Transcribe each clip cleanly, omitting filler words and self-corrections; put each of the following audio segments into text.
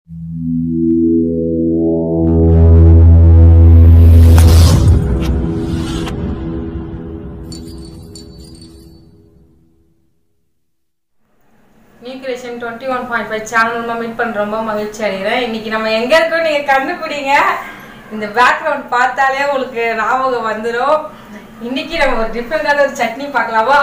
New Creation 21.5 channel நம்ம meet பண்ண ரொம்ப மகிழ்ச்சி அடைகிறேன். இன்னைக்கு நம்ம எங்க இருக்கோம் நீங்க கண்டுபிடிங்க. இந்த பேக்ரவுண்ட் பார்த்தாலே உங்களுக்கு ஞாபகம் வந்துரும். இன்னைக்கு நம்ம ஒரு டிஃபரெண்டான ஒரு சட்னி பார்க்கலாமா?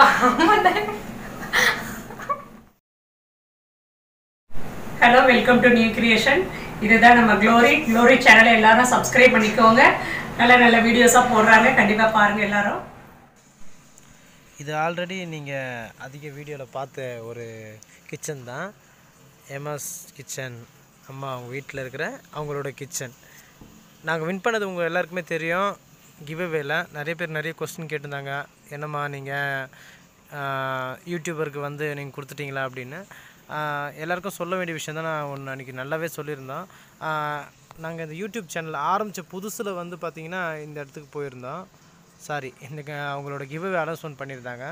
Hello, welcome to new creation. இதுதான் நம்ம க்ளோரி சேனலை எல்லாரும் சப்ஸ்கிரைப் பண்ணிக்கோங்க. நல்ல வீடியோஸாக போடுறாங்க, கண்டிப்பாக பாருங்கள் எல்லாரும். இது ஆல்ரெடி நீங்கள் அதிக வீடியோவில் பார்த்த ஒரு கிச்சன் தான். எம்எஸ் கிச்சன், அம்மா அவங்க வீட்டில் இருக்கிற அவங்களோட கிச்சன். நாங்கள் வின் பண்ணது உங்கள் எல்லாருக்குமே தெரியும். கிவ்அவேல நிறைய பேர் நிறைய கொஸ்டின் கேட்டிருந்தாங்க. என்னம்மா நீங்கள் யூடியூபருக்கு வந்து நீங்கள் கொடுத்துட்டீங்களா அப்படின்னு. எல்லாருக்கும் சொல்ல வேண்டிய விஷயம் தான். நான் ஒன்று அன்றைக்கி நல்லாவே சொல்லியிருந்தோம். நாங்கள் இந்த யூடியூப் சேனல் ஆரம்பித்த புதுசில் வந்து பார்த்திங்கன்னா இந்த இடத்துக்கு போயிருந்தோம். சாரி, இன்றைக்கி அவங்களோட கிவ்அவே அனௌன்ஸ்மெண்ட் பண்ணியிருந்தாங்க.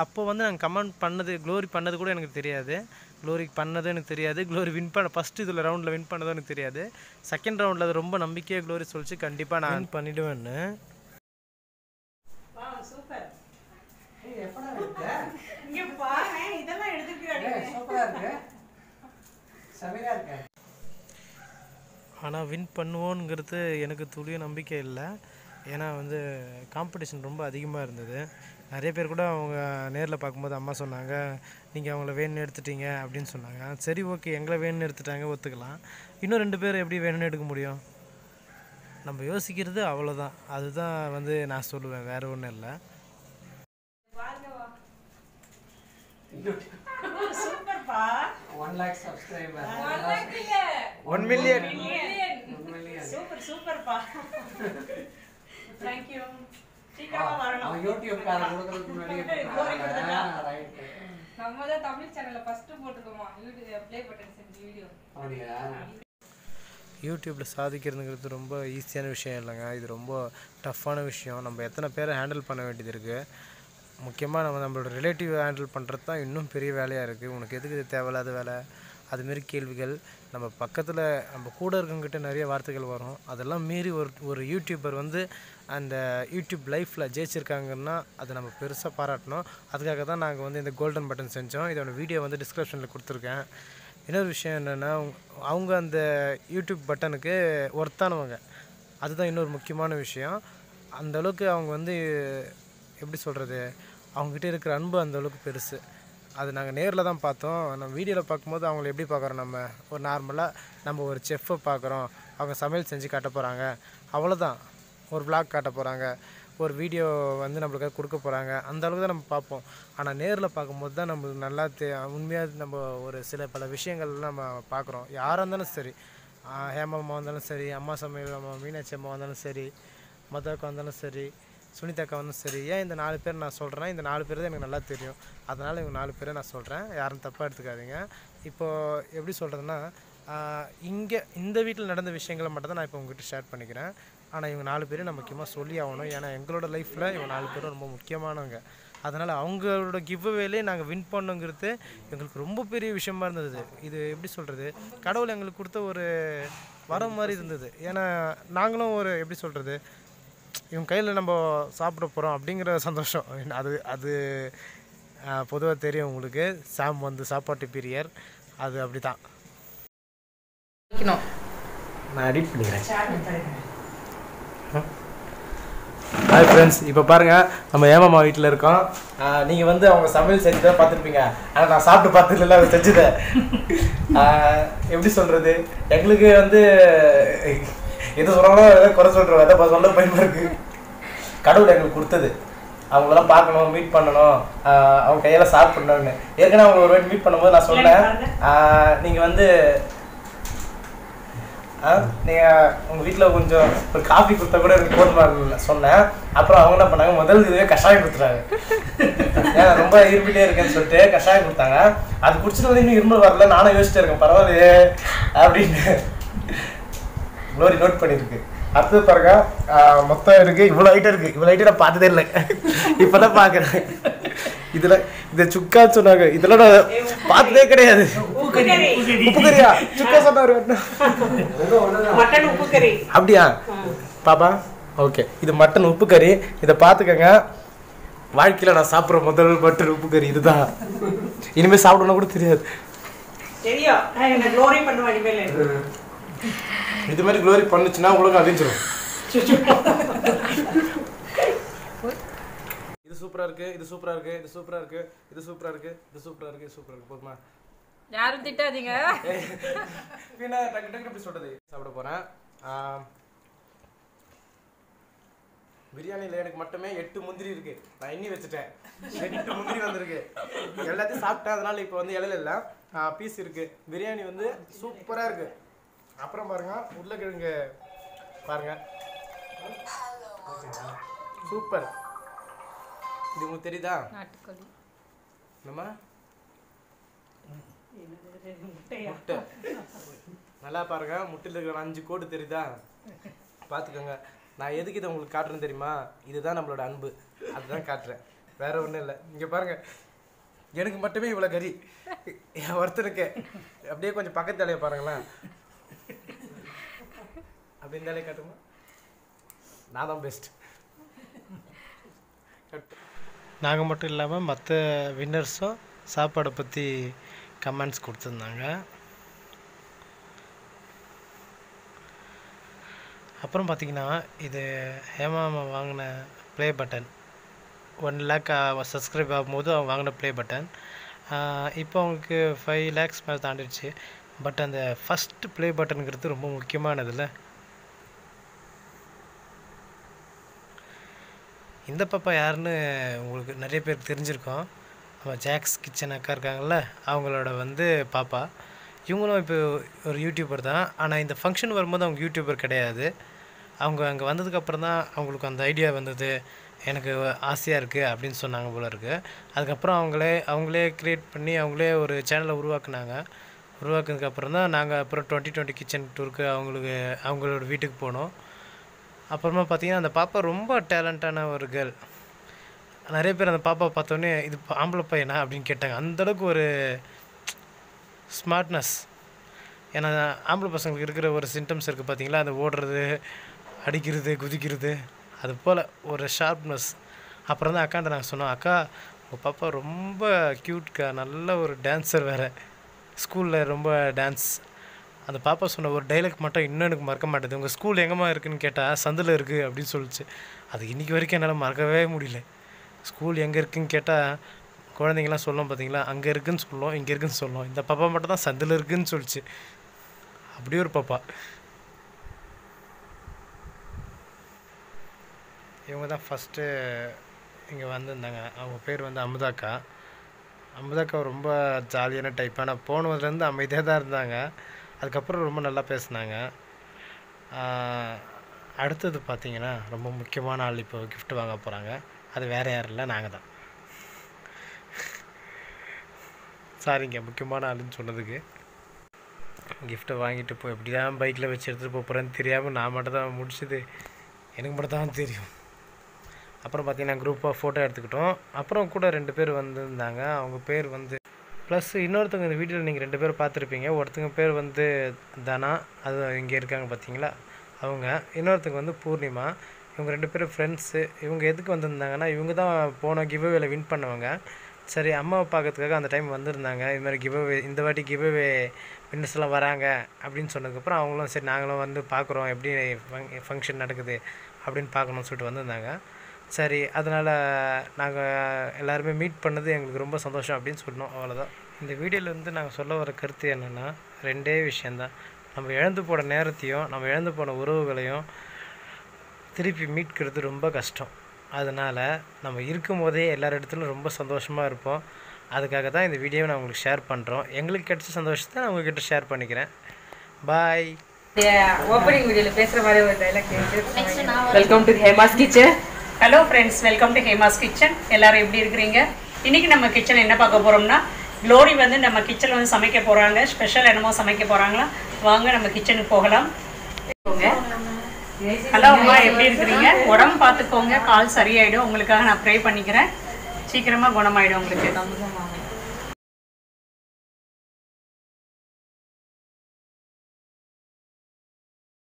அப்போ வந்து நாங்கள் கமெண்ட் பண்ணது, க்ளோரி பண்ணது கூட எனக்கு தெரியாது. க்ளோரி பண்ணது எனக்கு தெரியாது. க்ளோரி வின் பண்ண ஃபஸ்ட்டு இதில் ரவுண்டில் வின் பண்ணதும் எனக்கு தெரியாது. செகண்ட் ரவுண்டில் அது ரொம்ப நம்பிக்கையாக க்ளோரி சொல்லிச்சு, கண்டிப்பாக நான் வின் பண்ணிவிடுவேன்னு. ஆனால் வின் பண்ணுவோங்கிறது எனக்கு துளியும் நம்பிக்கை இல்லை. ஏன்னா வந்து காம்படிஷன் ரொம்ப அதிகமாக இருந்தது. நிறைய பேர் கூட அவங்க நேரில் பார்க்கும்போது அம்மா சொன்னாங்க, நீங்கள் அவங்கள வேணும்னு எடுத்துட்டீங்க அப்படின்னு சொன்னாங்க. சரி, ஓகே, எங்களை வேணும்னு எடுத்துட்டாங்க, ஒத்துக்கலாம். இன்னும் 2 பேர் எப்படி வேணும்னு எடுக்க முடியும்? நம்ம யோசிக்கிறது அவ்வளோதான். அதுதான் வந்து நான் சொல்லுவேன், வேறு ஒன்றும் இல்லை. சூப்பர்ப்பா. 1 lakh subscriber. 1 million. சூப்பர்ப்பா. Thank you. சீக்கிரமா வரணும். யூடியூப் காரங்க கொடுக்கிறதுக்கு முன்னாடி ரைட். நம்ம தான் தமிழ் சேனல்ல ஃபர்ஸ்ட் போட்டுக்கோமா யூடியூப் ப்ளே பட்டன் செஞ்ச வீடியோ. அப்படியே யூடியூப்பில் சாதிக்கிறதுங்கிறது ரொம்ப ஈஸியான விஷயம் இல்லைங்க. இது ரொம்ப டஃப்பான விஷயம். நம்ம எத்தனை பேரை ஹேண்டில் பண்ண வேண்டியது இருக்குது. முக்கியமாக நம்மளோட ரிலேட்டிவ் ஹேண்டில் பண்ணுறது தான் இன்னும் பெரிய வேலையாக இருக்குது. உனக்கு எதுக்கு இது தேவையில்லாத வேலை, அதுமாரி கேள்விகள். நம்ம பக்கத்தில் நம்ம கூட இருக்கவங்ககிட்ட நிறைய வார்த்தைகள் வரும். அதெல்லாம் மீறி ஒரு யூடியூபர் வந்து அந்த யூடியூப் லைஃப்பில் ஜெயிச்சிருக்காங்கன்னா அதை நம்ம பெருசாக பாராட்டணும். அதுக்காக தான் நாங்கள் வந்து இந்த கோல்டன் பட்டன் செஞ்சோம். இதோட வீடியோ வந்து டிஸ்கிரிப்ஷனில் கொடுத்துருக்கேன். இன்னொரு விஷயம் என்னென்னா, அவங்க அந்த யூடியூப் பட்டனுக்கு ஒர்த்தானவங்க. அதுதான் இன்னொரு முக்கியமான விஷயம். அந்தளவுக்கு அவங்க வந்து எப்படி சொல்கிறது, அவங்ககிட்ட இருக்கிற அன்பு அந்தளவுக்கு பெருசு. அது நாங்கள் நேரில் தான் பார்த்தோம். நம்ம வீடியோவில் பார்க்கும்போது அவங்கள எப்படி பார்க்குறோம், நம்ம ஒரு நார்மலாக நம்ம ஒரு செஃப்பை பார்க்குறோம். அவங்க சமையல் செஞ்சு காட்ட போகிறாங்க, அவ்வளோதான். ஒரு vlog காட்ட போகிறாங்க, ஒரு வீடியோ வந்து நம்மளுக்காக கொடுக்க போகிறாங்க, அந்த அளவுக்கு தான் நம்ம பார்ப்போம். ஆனால் நேரில் பார்க்கும்போது தான் நம்மளுக்கு நல்லா உண்மையாக நம்ம ஒரு சில பல விஷயங்கள் நம்ம பார்க்குறோம். யாராக இருந்தாலும் சரி, ஹேமாம்மா வந்தாலும் சரி, அம்மா சமையல் அம்மா மீனாட்சி அம்மா வந்தாலும் சரி, மதாக்கா வந்தாலும் சரி, சுனிதாக்கா வந்து சரி. ஏன் இந்த 4 பேர் நான் சொல்கிறேன்னா, இந்த 4 பேர் தான் எனக்கு நல்லா தெரியும். அதனால் இவங்க 4 பேரை நான் சொல்கிறேன், யாரும் தப்பாக எடுத்துக்காதீங்க. இப்போது எப்படி சொல்கிறதுன்னா, இங்கே இந்த வீட்டில் நடந்த விஷயங்களை மட்டும் தான் நான் இப்போ உங்கள்கிட்ட ஷேர் பண்ணிக்கிறேன். ஆனால் இவங்க 4 பேரும் நான் முக்கியமாக சொல்லி ஆகணும். ஏன்னா எங்களோட லைஃப்பில் இவங்க 4 பேரும் ரொம்ப முக்கியமானவங்க. அதனால் அவங்களோட கிவ்அவேலே நாங்கள் வின் பண்ணோங்கிறது எங்களுக்கு ரொம்ப பெரிய விஷயமா இருந்தது. இது எப்படி சொல்கிறது, கடவுள் எங்களுக்கு கொடுத்த ஒரு வரம் மாதிரி இருந்தது. ஏன்னா நாங்களும் ஒரு எப்படி சொல்கிறது, இவங்க கையில் நம்ம சாப்பிட போகிறோம் அப்படிங்கிற சந்தோஷம். அது பொதுவாக தெரியும் உங்களுக்கு. சாம் வந்து சாப்பாட்டு பிரியர், அது அப்படி தான். நான் எடிட் பண்ணிக்கிறேன். ஹாய் ஃப்ரெண்ட்ஸ், இப்போ பாருங்கள், நம்ம ஏமாமா வீட்டில் இருக்கோம். நீங்கள் வந்து அவங்க சமையல் செஞ்சு தான் பார்த்துருப்பீங்க. ஆனால் நான் சாப்பிட்டு பார்த்துக்கல, அதை செஞ்சுட்டேன். எப்படி சொல்கிறது, எங்களுக்கு வந்து எது சொல்கிறாங்களோ எதாவது குறை சொல்கிறோம், எதை சொல்ல பயமாக இருக்குது. கடவுள் எங்களுக்கு கொடுத்தது, அவங்களெல்லாம் பார்க்கணும், மீட் பண்ணணும், அவங்க கையெல்லாம் சாப்பிடணும்னு. ஏற்கனவே அவங்க ஒரு வாட்டி மீட் பண்ணும்போது நான் சொன்னேன், நீங்கள் வந்து நீங்கள் உங்கள் வீட்டில் கொஞ்சம் ஒரு காஃபி கொடுத்தா கூட எனக்கு போதுமா சொன்னேன். அப்புறம் அவங்க என்ன பண்ணாங்க, முதல் இதுவே கஷாயம் கொடுத்துட்டாங்க. ஏன்னா ரொம்ப இருப்பிட்டே இருக்கேன்னு சொல்லிட்டு கஷாயம் கொடுத்தாங்க. அது குடிச்சிட்டு வந்து இன்னும் இருமல் வரல. நானும் யோசிச்சுட்டு இருக்கேன், பரவாயில்லையே அப்படின்னு. க்ளோரி நோட் பண்ணியிருக்கு. அடுத்தது பாருங்க, மொத்தம் இருக்குது, இவ்வளோ ஐட்டம் இருக்குது. இவ்வளோ ஐட்டம் நான் பார்த்ததே இல்லை, இப்போ தான் பார்க்குறேன். இதை சுக்கான்னு சொன்னாங்க. இதெல்லாம் நான் பார்த்ததே கிடையாது. உப்பு கறியா? சுக்கா சொன்னாரு. மட்டன் உப்பு கறி. அப்படியா பாப்பா? ஓகே, இது மட்டன் உப்பு கறி. இதை பார்த்துக்கங்க. வாழ்க்கையில் நான் சாப்பிட்ற முதல் மட்டன் உப்பு கறி இதுதான். இனிமேல் சாப்பிடணும் கூட தெரியாது. இது மாதிரி க்ளோரி பண்ணுச்சுன்னா உங்களுக்கு அழிஞ்சிடும். இது சூப்பரா இருக்கு, இது சூப்பரா இருக்கு, இது சூப்பரா இருக்கு, இது சூப்பரா இருக்கு, இது சூப்பரா இருக்கு, சூப்பரா இருக்கு. போதுமா? யாரும் திட்டாதீங்க. பின்ன டக்கு டக்கு எப்படி சொல்றது? சாப்பிட போறேன். பிரியாணியில் எனக்கு மட்டுமே 8 முந்திரி இருக்கு. நான் எண்ணி வச்சுட்டேன். 8 முந்திரி வந்திருக்கு. எல்லாத்தையும் சாப்பிட்டேன். அதனால இப்போ வந்து இலையில இல்லை, பீஸ் இருக்கு. பிரியாணி வந்து சூப்பரா இருக்கு. அப்புறம் பாருங்க உருளைக்கிழங்கு பாருங்க, சூப்பர். இது உங்களுக்கு தெரியுதா? நாட்டுக்கோழி நம்ம முட்டை நல்லா பாருங்க. முட்டையில் இருக்கிற 5 கோடு தெரியுதா? பார்த்துக்கோங்க. நான் எதுக்கு இதை உங்களுக்கு காட்டுறேன்னு தெரியுமா? இதுதான் நம்மளோட அன்பு, அதுதான் காட்டுறேன், வேற ஒன்றும் இல்லை. இங்கே பாருங்க, எனக்கு மட்டுமே இவ்வளோ கறி, என் ஒருத்தனுக்கு. அப்படியே கொஞ்சம் பக்கத்து தலையை பாருங்களேன். அப்படி இந்த தலையை காட்டுமா? நான் தான் பெஸ்ட். நாங்கள் மட்டும் இல்லாமல் மற்ற வின்னர்ஸும் சாப்பாடை பற்றி கமெண்ட்ஸ் கொடுத்துருந்தாங்க. அப்புறம் பார்த்திங்கன்னா, இது ஹேமாமா வாங்கின ப்ளே பட்டன். 1 lakh சப்ஸ்கிரைப் ஆகும்போது அவங்க வாங்கின ப்ளே பட்டன். இப்போ அவங்களுக்கு 5 lakhs மேலே தாண்டிடுச்சு. பட் அந்த ஃபஸ்ட்டு ப்ளே பட்டனுங்கிறது ரொம்ப முக்கியமானதில்ல. இந்த பாப்பா யாருன்னு உங்களுக்கு நிறைய பேருக்கு தெரிஞ்சிருக்கோம். நம்ம ஜாக்ஸ் கிச்சன் அக்கா இருக்காங்கள்ல, அவங்களோட வந்து பாப்பா. இவங்களும் இப்போ ஒரு யூடியூபர் தான். ஆனால் இந்த ஃபங்க்ஷன் வரும்போது அவங்க யூடியூபர் கிடையாது. அவங்க அங்கே வந்ததுக்கப்புறம் தான் அவங்களுக்கு அந்த ஐடியா வந்தது, எனக்கு ஆசையாக இருக்குது அப்படின்னு சொன்னாங்க போல இருக்குது. அதுக்கப்புறம் அவங்களே க்ரியேட் பண்ணி அவங்களே ஒரு சேனலை உருவாக்குனாங்க. உருவாக்குனதுக்கப்புறம் தான் நாங்கள் அப்புறம் 2020 கிச்சன் டூருக்கு அவங்களோட வீட்டுக்கு போனோம். அப்புறமா பார்த்திங்கன்னா, அந்த பாப்பா ரொம்ப டேலண்டான ஒரு கேர்ள். நிறைய பேர் அந்த பாப்பா பார்த்தோன்னே இது ஆம்பளை பையனா அப்படின்னு கேட்டாங்க. அந்தளவுக்கு ஒரு ஸ்மார்ட்னஸ். ஏன்னா ஆம்பளை பசங்களுக்கு இருக்கிற ஒரு சிம்டம்ஸ் இருக்குது பார்த்தீங்களா, அந்த ஓடுறது, அடிக்கிறது, குதிக்கிறது, அது போல் ஒரு ஷார்ப்னஸ். அப்புறம் தான் அக்காண்ட நாங்கள் சொன்னோம், அக்கா உங்கள் பாப்பா ரொம்ப க்யூட்க்கா, நல்ல ஒரு டான்ஸர் வேறு, ஸ்கூலில் ரொம்ப டான்ஸ். அந்த பாப்பா சொன்ன ஒரு டைலாக் மட்டும் இன்னும் எனக்கு மறக்க மாட்டேது. உங்கள் ஸ்கூல் எங்கேம்மா இருக்குதுன்னு கேட்டால் சந்தில் இருக்குது அப்படின்னு சொல்லிச்சு. அது இன்றைக்கி வரைக்கும் என்னால் மறக்கவே முடியல. ஸ்கூல் எங்கே இருக்குதுன்னு கேட்டால் குழந்தைங்களாம் சொல்லும் பார்த்தீங்களா, அங்கே இருக்குதுன்னு சொல்லும், இங்கே இருக்குதுன்னு சொல்லும். இந்த பாப்பா மட்டும் தான் சந்தில் இருக்குதுன்னு சொல்லிச்சு. அப்படி ஒரு பாப்பா. இவங்க தான் ஃபஸ்ட்டு இங்கே வந்திருந்தாங்க. அவங்க பேர் வந்து அமுதாக்கா. அமுதாக்கா ரொம்ப ஜாலியான டைப். ஆனால் போனதுலேருந்து அமைதியாக தான் இருந்தாங்க. அதுக்கப்புறம் ரொம்ப நல்லா பேசினாங்க. அடுத்தது பார்த்திங்கன்னா, ரொம்ப முக்கியமான ஆள் இப்போ கிஃப்ட் வாங்க போகிறாங்க. அது வேறு யாரும் இல்லை, நாங்கள் தான். சாரிங்க, முக்கியமான ஆளுன்னு சொன்னதுக்கு. கிஃப்ட்டை வாங்கிட்டு இப்போ எப்படி தான் பைக்கில் வச்சு எடுத்துகிட்டு போகிறேன்னு தெரியாமல் நான் மட்டும் தான் முடிச்சது, எனக்கு மட்டும் தான் தெரியும். அப்புறம் பார்த்திங்கன்னா குரூப்பாக ஃபோட்டோ எடுத்துக்கிட்டோம். அப்புறம் கூட 2 பேர் வந்திருந்தாங்க. அவங்க பேர் வந்து ப்ளஸ் இன்னொருத்தவங்க இந்த வீடியோவில் நீங்கள் 2 பேர் பார்த்துருப்பீங்க. ஒருத்தங்க பேர் வந்து தனா, அது இங்கே இருக்காங்க பார்த்தீங்களா அவங்க. இன்னொருத்தங்க வந்து பூர்ணிமா. இவங்க 2 பேரும் ஃப்ரெண்ட்ஸு. இவங்க எதுக்கு வந்திருந்தாங்கன்னா, இவங்க தான் போன கிவ்அவேல வின் பண்ணவங்க. சரி, அம்மாவை பார்க்கறதுக்காக அந்த டைம் வந்திருந்தாங்க. இது மாதிரி கிவ்அவே, இந்த வாட்டி கிவ்அவே வின்னர்ஸ்லாம் வராங்க அப்படின்னு சொன்னதுக்கப்புறம் அவங்களும் சரி நாங்களும் வந்து பார்க்குறோம் எப்படி ஃபங்க்ஷன் நடக்குது அப்படின்னு பார்க்கணும்னு சொல்லிட்டு வந்திருந்தாங்க. சரி, அதனால் நாங்கள் எல்லாருமே மீட் பண்ணது எங்களுக்கு ரொம்ப சந்தோஷம் அப்படின்னு சொன்னோம். அவ்வளோதான். இந்த வீடியோவில் வந்து நாங்கள் சொல்ல வர கருத்து என்னென்னா, 2 விஷயந்தான். நம்ம இழந்து போன நேரத்தையும் நம்ம இழந்து போன உறவுகளையும் திருப்பி மீட்கிறது ரொம்ப கஷ்டம். அதனால் நம்ம இருக்கும் போதே எல்லார் இடத்துலையும் ரொம்ப சந்தோஷமாக இருப்போம். அதுக்காக தான் இந்த வீடியோவை நான் உங்களுக்கு ஷேர் பண்ணுறோம். எங்களுக்கு கிடைச்ச சந்தோஷத்தை நான் உங்கள்கிட்ட ஷேர் பண்ணிக்கிறேன். பாய். ஓப்பனிங் வீடியோவில் பேசுகிற மாதிரி ஒரு dialogue welcome to Hema's kitchen. Hello friends, welcome to Hema's kitchen. எல்லோரும் எப்படி இருக்கிறீங்க? இன்றைக்கி நம்ம கிச்சன் என்ன பார்க்க போகிறோம்னா, க்ளோரி வந்து நம்ம கிச்சனில் வந்து சமைக்க போகிறாங்க. ஸ்பெஷல் என்னமோ சமைக்க போகிறாங்களா, வாங்க நம்ம கிச்சனுக்கு போகலாம். ஹலோ அம்மா, எப்படி இருக்கிறீங்க? உடம்பு பார்த்துக்கோங்க, கால் சரியாயிடும். உங்களுக்காக நான் ப்ரே பண்ணிக்கிறேன். சீக்கிரமாக குணமாயிடும் உங்களுக்கு. கம்சமாகும்.